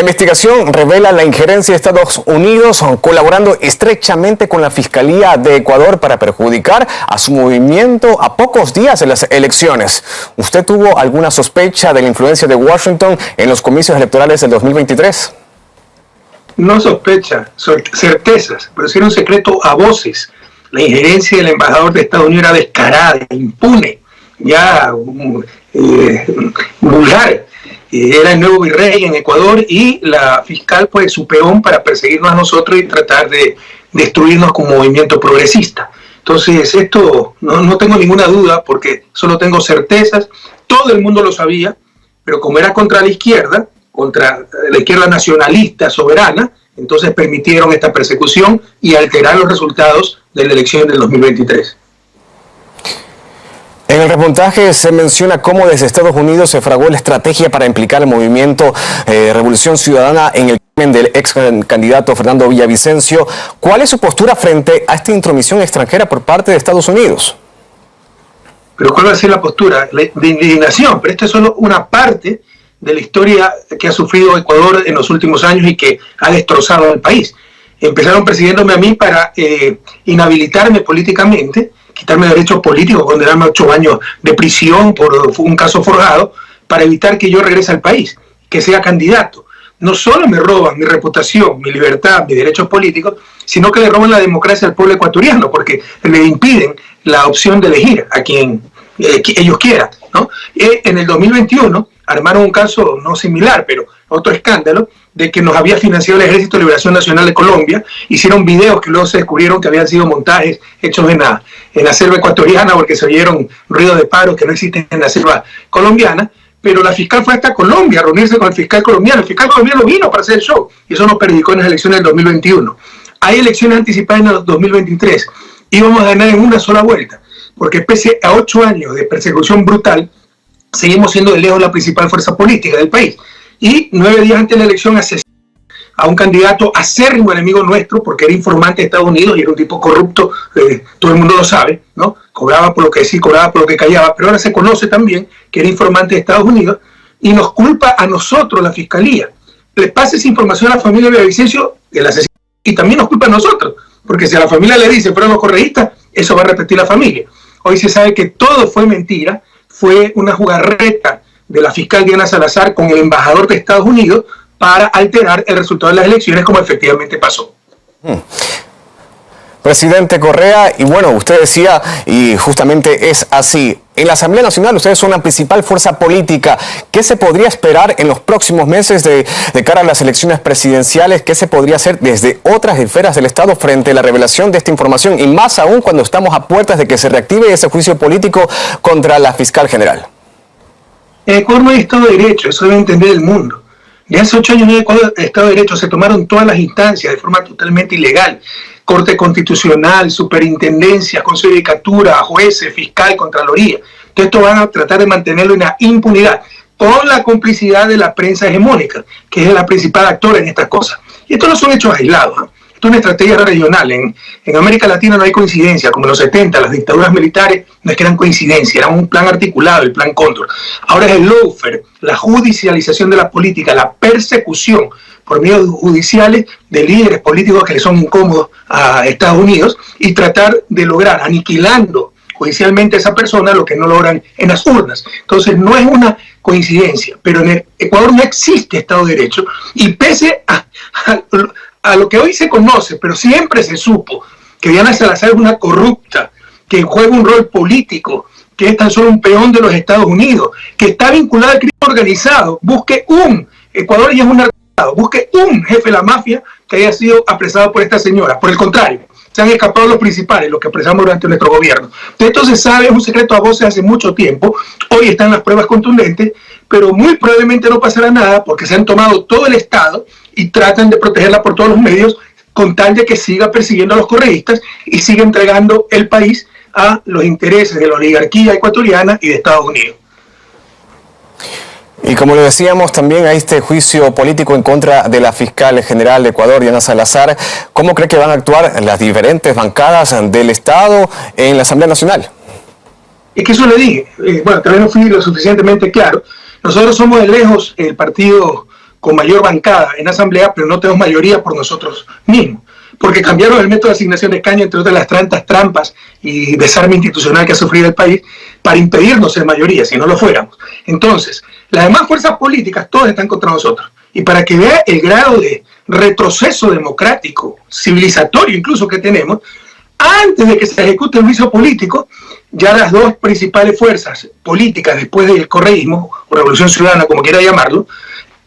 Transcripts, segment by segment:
La investigación revela la injerencia de Estados Unidos colaborando estrechamente con la Fiscalía de Ecuador para perjudicar a su movimiento a pocos días de las elecciones. ¿Usted tuvo alguna sospecha de la influencia de Washington en los comicios electorales del 2023? No sospecha, certezas, pero si era un secreto a voces. La injerencia del embajador de Estados Unidos era descarada, impune, ya vulgar. Era el nuevo virrey en Ecuador y la fiscal pues su peón para perseguirnos a nosotros y tratar de destruirnos como movimiento progresista. Entonces esto no tengo ninguna duda porque solo tengo certezas, todo el mundo lo sabía, pero como era contra la izquierda nacionalista, soberana, entonces permitieron esta persecución y alterar los resultados de la elección del 2023. En el reportaje se menciona cómo desde Estados Unidos se fraguó la estrategia para implicar el movimiento Revolución Ciudadana en el crimen del ex candidato Fernando Villavicencio. ¿Cuál es su postura frente a esta intromisión extranjera por parte de Estados Unidos? Pero ¿cuál va a ser la postura? De indignación, pero esto es solo una parte de la historia que ha sufrido Ecuador en los últimos años y que ha destrozado al país. Empezaron persiguiéndome a mí para inhabilitarme políticamente, quitarme derechos políticos, condenarme a 8 años de prisión por un caso forjado, para evitar que yo regrese al país, que sea candidato. No solo me roban mi reputación, mi libertad, mis derechos políticos, sino que le roban la democracia al pueblo ecuatoriano, porque le impiden la opción de elegir a quien ellos quieran, ¿no? En el 2021 armaron un caso no similar, pero otro escándalo, de que nos había financiado el Ejército de Liberación Nacional de Colombia. Hicieron videos que luego se descubrieron que habían sido montajes hechos en la selva ecuatoriana, porque se oyeron ruidos de paro que no existen en la selva colombiana. Pero la fiscal fue hasta Colombia a reunirse con el fiscal colombiano. El fiscal colombiano vino para hacer el show y eso nos perjudicó en las elecciones del 2021. Hay elecciones anticipadas en el 2023 y vamos a ganar en una sola vuelta, porque pese a 8 años de persecución brutal, seguimos siendo de lejos la principal fuerza política del país. Y 9 días antes de la elección asesinan a un candidato acérrimo enemigo nuestro, porque era informante de Estados Unidos y era un tipo corrupto, todo el mundo lo sabe, ¿no? Cobraba por lo que decía, cobraba por lo que callaba, pero ahora se conoce también que era informante de Estados Unidos y nos culpa a nosotros, la Fiscalía. Le pasa esa información a la familia de Villavicencio, el asesino, y también nos culpa a nosotros, porque si a la familia le dice fueron los correístas, eso va a repetir la familia. Hoy se sabe que todo fue mentira, fue una jugarreta de la fiscal Diana Salazar con el embajador de Estados Unidos para alterar el resultado de las elecciones, como efectivamente pasó. Presidente Correa, y bueno, usted decía, y justamente es así, en la Asamblea Nacional ustedes son la principal fuerza política. ¿Qué se podría esperar en los próximos meses de cara a las elecciones presidenciales? ¿Qué se podría hacer desde otras esferas del Estado frente a la revelación de esta información? Y más aún cuando estamos a puertas de que se reactive ese juicio político contra la fiscal general. En Ecuador no hay Estado de Derecho, eso debe entender el mundo. De hace 8 años no hay Estado de Derecho, se tomaron todas las instancias de forma totalmente ilegal. Corte Constitucional, Superintendencia, Consejo de Judicatura, jueces, fiscal, Contraloría. Entonces esto van a tratar de mantenerlo en la impunidad, con la complicidad de la prensa hegemónica, que es la principal actora en estas cosas. Y estos no son hechos aislados, ¿eh? Esto es una estrategia regional. En América Latina no hay coincidencia, como en los 70, las dictaduras militares no es que eran coincidencia, era un plan articulado, el plan Cóndor. Ahora es el lawfare, la judicialización de la política, la persecución por medios judiciales de líderes políticos que le son incómodos a Estados Unidos y tratar de lograr, aniquilando judicialmente a esa persona, lo que no logran en las urnas. Entonces no es una coincidencia, pero en el Ecuador no existe Estado de Derecho y pese a lo que hoy se conoce, pero siempre se supo que Diana Salazar es una corrupta, que juega un rol político, que es tan solo un peón de los Estados Unidos, que está vinculada al crimen organizado. Busque Ecuador ya es un narcoestado, busque un jefe de la mafia que haya sido apresado por esta señora. Por el contrario, se han escapado los principales, los que apresamos durante nuestro gobierno. Entonces se sabe, es un secreto a voces hace mucho tiempo, hoy están las pruebas contundentes, pero muy probablemente no pasará nada porque se han tomado todo el Estado y tratan de protegerla por todos los medios con tal de que siga persiguiendo a los correístas y siga entregando el país a los intereses de la oligarquía ecuatoriana y de Estados Unidos. Y como lo decíamos, también hay este juicio político en contra de la fiscal general de Ecuador, Diana Salazar. ¿Cómo cree que van a actuar las diferentes bancadas del Estado en la Asamblea Nacional? Es que eso le dije, bueno, tal vez no fui lo suficientemente claro. Nosotros somos de lejos el partido con mayor bancada en la Asamblea, pero no tenemos mayoría por nosotros mismos, porque cambiaron el método de asignación de escaños, entre otras las tantas trampas y desarme institucional que ha sufrido el país, para impedirnos ser mayoría, si no lo fuéramos. Entonces, las demás fuerzas políticas, todas están contra nosotros. Y para que vea el grado de retroceso democrático, civilizatorio incluso que tenemos, antes de que se ejecute el juicio político, ya las dos principales fuerzas políticas después del correísmo, o Revolución Ciudadana, como quiera llamarlo,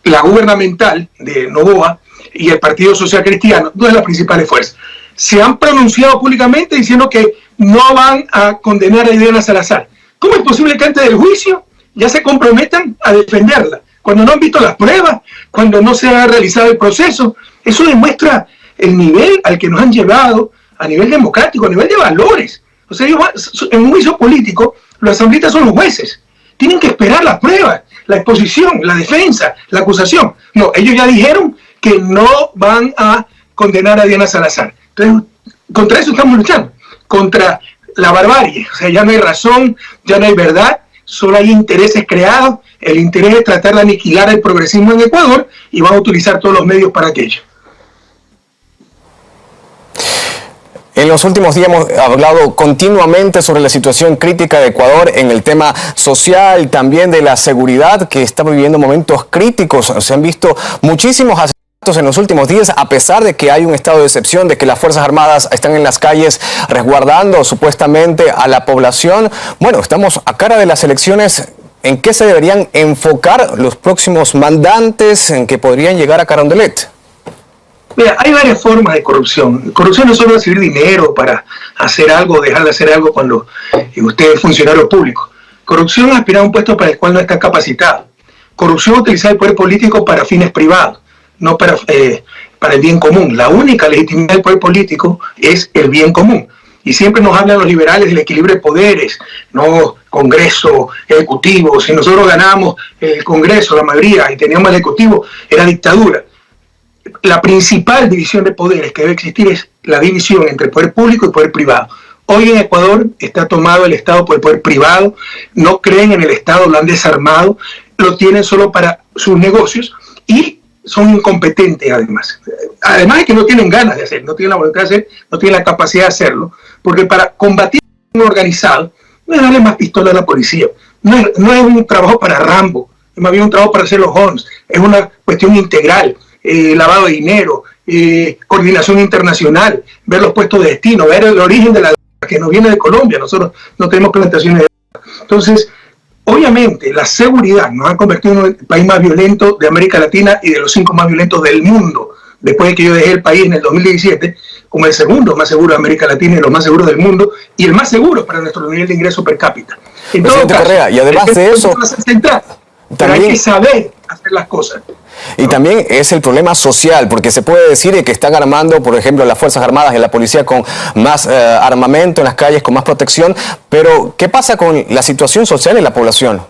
la gubernamental de Noboa y el Partido Social Cristiano, dos de las principales fuerzas, se han pronunciado públicamente diciendo que no van a condenar a Diana Salazar. ¿Cómo es posible que antes del juicio ya se comprometan a defenderla? Cuando no han visto las pruebas, cuando no se ha realizado el proceso. Eso demuestra el nivel al que nos han llevado a nivel democrático, a nivel de valores. O sea, en un juicio político, los asambleístas son los jueces. Tienen que esperar las pruebas, la exposición, la defensa, la acusación. No, ellos ya dijeron que no van a condenar a Diana Salazar. Entonces, contra eso estamos luchando, contra la barbarie. O sea, ya no hay razón, ya no hay verdad, solo hay intereses creados. El interés es tratar de aniquilar el progresismo en Ecuador y van a utilizar todos los medios para aquello. En los últimos días hemos hablado continuamente sobre la situación crítica de Ecuador en el tema social, también de la seguridad, que está viviendo momentos críticos. Se han visto muchísimos asesinatos en los últimos días, a pesar de que hay un estado de excepción, de que las Fuerzas Armadas están en las calles resguardando supuestamente a la población. Bueno, estamos a cara de las elecciones. ¿En qué se deberían enfocar los próximos mandantes en que podrían llegar a Carondelet? Mira, hay varias formas de corrupción. Corrupción no es solo recibir dinero para hacer algo, dejar de hacer algo cuando usted es funcionario público. Corrupción es aspirar a un puesto para el cual no está capacitado. Corrupción es utilizar el poder político para fines privados, no para el bien común. La única legitimidad del poder político es el bien común. Y siempre nos hablan los liberales del equilibrio de poderes, no Congreso, Ejecutivo. Si nosotros ganamos el Congreso, la mayoría, y teníamos el Ejecutivo, era dictadura. La principal división de poderes que debe existir es la división entre poder público y poder privado. Hoy en Ecuador está tomado el Estado por el poder privado, no creen en el Estado, lo han desarmado, lo tienen solo para sus negocios y son incompetentes además. Además de que no tienen ganas de hacer, no tienen la voluntad de hacer, no tienen la capacidad de hacerlo, porque para combatir un organizado no es darle más pistola a la policía, no es un trabajo para Rambo, es más bien un trabajo para hacer los Holmes, es una cuestión integral. Lavado de dinero, coordinación internacional, ver los puestos de destino, ver el origen de la droga que nos viene de Colombia. Nosotros no tenemos plantaciones de droga. Entonces, obviamente, la seguridad nos ha convertido en el país más violento de América Latina y de los 5 más violentos del mundo. Después de que yo dejé el país en el 2017, como el segundo más seguro de América Latina y los más seguros del mundo, y el más seguro para nuestro nivel de ingreso per cápita. En todo caso, Correa, y además de eso, pero hay que saber hacer las cosas. Y también es el problema social, porque se puede decir que están armando, por ejemplo, las Fuerzas Armadas y la policía con más armamento en las calles, con más protección, pero ¿qué pasa con la situación social en la población?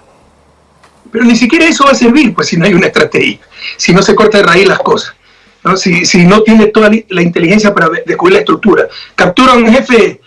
Pero ni siquiera eso va a servir, pues si no hay una estrategia, si no se corta de raíz las cosas, ¿no? Si no tiene toda la inteligencia para descubrir la estructura. Capturan a un jefe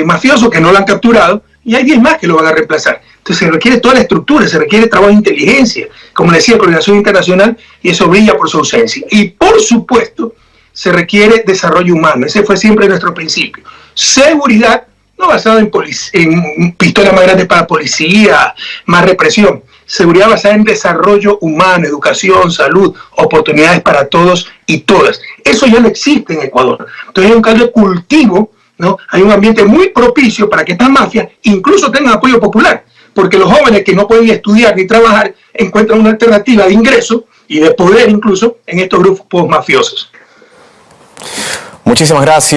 mafioso que no lo han capturado y hay 10 más que lo van a reemplazar. Entonces se requiere toda la estructura, se requiere trabajo de inteligencia, como le decía, coordinación internacional, y eso brilla por su ausencia. Y por supuesto, se requiere desarrollo humano, ese fue siempre nuestro principio. Seguridad, no basada en pistolas más grandes para policía, más represión. Seguridad basada en desarrollo humano, educación, salud, oportunidades para todos y todas. Eso ya no existe en Ecuador. Entonces hay un caldo de cultivo, ¿no? Hay un ambiente muy propicio para que estas mafias incluso tengan apoyo popular, porque los jóvenes que no pueden estudiar ni trabajar encuentran una alternativa de ingreso y de poder incluso en estos grupos mafiosos. Muchísimas gracias.